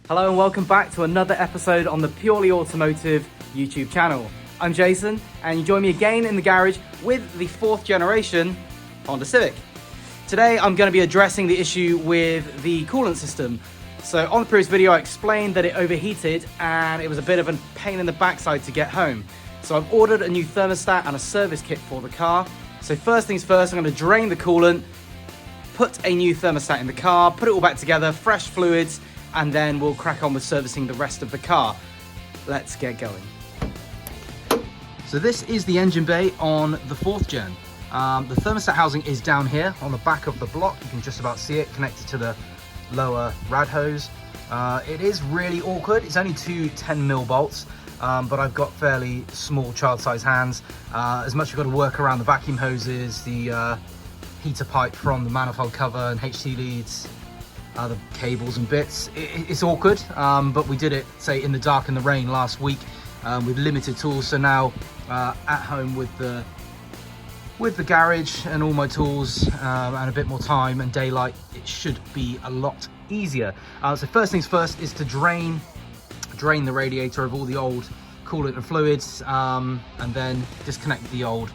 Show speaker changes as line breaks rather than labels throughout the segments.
Hello and welcome back to another episode on the Purely Automotive YouTube channel. I'm Jason and you join me again in the garage with the 4th generation Honda Civic. Today I'm going to be addressing the issue with the coolant system. So on the previous video I explained that it overheated and it was a bit of a pain in the backside to get home. So I've ordered a new thermostat and a service kit for the car. So first things first, I'm going to drain the coolant, put a new thermostat in the car, put it all back together, fresh fluids, and then we'll crack on with servicing the rest of the car. Let's get going. So this is the engine bay on the 4th gen. The thermostat housing is down here on the back of the block. You can just about see it connected to the lower rad hose. It is really awkward. It's only two 10mm bolts, but I've got fairly small child-sized hands. As much as I've got to work around the vacuum hoses, the heater pipe from the manifold cover and HT leads, the cables and bits. It's awkward, but we did it, say, in the dark and the rain last week with limited tools. So now at home with the garage and all my tools and a bit more time and daylight, it should be a lot easier. So first things first is to drain the radiator of all the old coolant and fluids, and then disconnect the old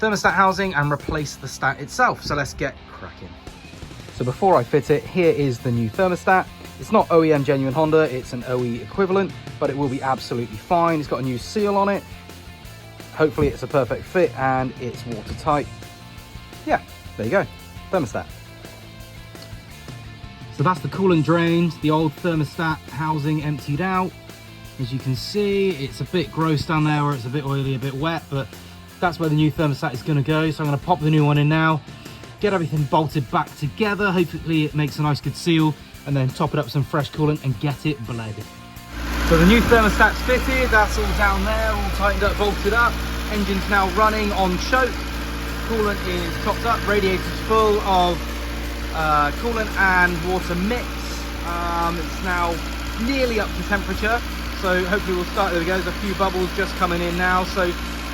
thermostat housing and replace the stat itself. So let's get cracking. So before I fit it, here is the new thermostat. It's not OEM genuine Honda, it's an OE equivalent, but it will be absolutely fine. It's got a new seal on it. Hopefully it's a perfect fit and it's watertight. Yeah, there you go, thermostat. So that's the coolant drained, the old thermostat housing emptied out. As you can see, it's a bit gross down there, or it's a bit oily, a bit wet, but that's where the new thermostat is gonna go. So I'm gonna pop the new one in now, get everything bolted back together. Hopefully it makes a nice good seal, and then top it up with some fresh coolant and get it bled. So the new thermostat's fitted, that's all down there, all tightened up, bolted up. Engine's now running on choke. Coolant is topped up, radiator's full of coolant and water mix. It's now nearly up to temperature, so hopefully we'll start. There we go, there's a few bubbles just coming in now, so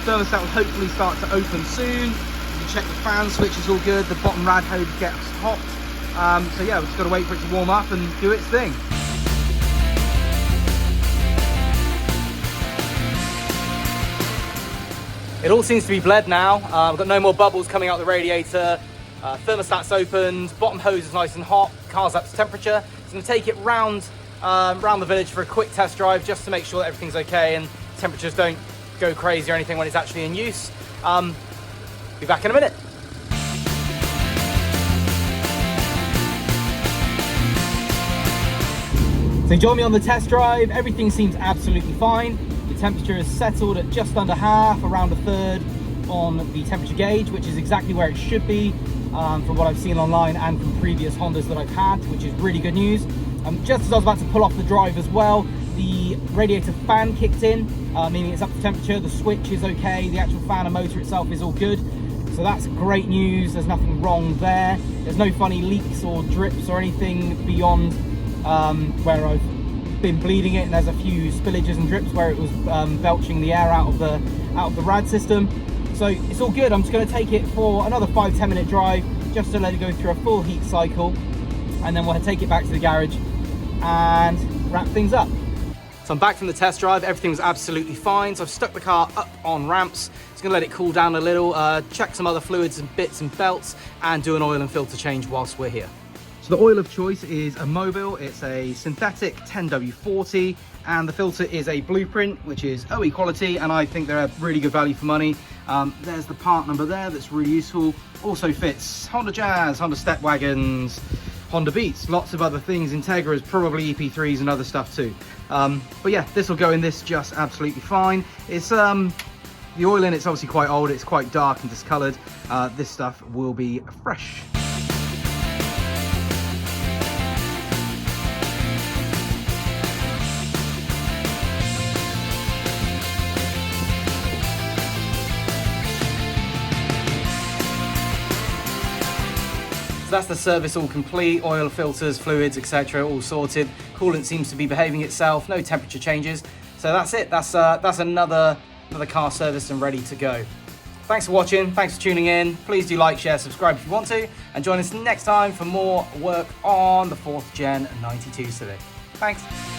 thermostat will hopefully start to open soon. You check the fan switch is all good, the bottom rad hose gets hot. So yeah, we've just got to wait for it to warm up and do its thing. It all seems to be bled now. I've got no more bubbles coming out the radiator. Thermostat's opened, bottom hose is nice and hot, car's up to temperature. So I'm going to take it round the village for a quick test drive just to make sure that everything's okay and temperatures don't go crazy or anything when it's actually in use. Be back in a minute. So join me on the test drive. Everything seems absolutely fine. The temperature is settled at just under half, around a third on the temperature gauge, which is exactly where it should be from what I've seen online and from previous Hondas that I've had, which is really good news. Just as I was about to pull off the drive as well, the radiator fan kicked in, meaning it's up to temperature. The switch is okay, the actual fan and motor itself is all good. So that's great news, there's nothing wrong there. There's no funny leaks or drips or anything beyond where I've been bleeding it, and there's a few spillages and drips where it was belching the air out of the rad system. So it's all good. I'm just going to take it for another 5-10 minute drive just to let it go through a full heat cycle, and then we'll take it back to the garage and wrap things up. So I'm back from the test drive, everything was absolutely fine. So I've stuck the car up on ramps. Just gonna let it cool down a little, check some other fluids and bits and belts, and do an oil and filter change whilst we're here. So the oil of choice is a Mobil, it's a synthetic 10W40, and the filter is a Blueprint, which is OE quality, and I think they're a really good value for money. There's the part number there that's really useful. Also fits Honda Jazz, Honda Step Wagons, Honda Beats, lots of other things, Integras, probably EP3s and other stuff too. But yeah, this will go in this just absolutely fine. It's the oil in it's obviously quite old, it's quite dark and discoloured. This stuff will be fresh. That's the service all complete, oil, filters, fluids, etc. all sorted. Coolant seems to be behaving itself, no temperature changes. So that's it, that's another car serviced and ready to go. Thanks for watching, thanks for tuning in. Please do like, share, subscribe if you want to, and join us next time for more work on the 4th Gen 92 Civic. Thanks.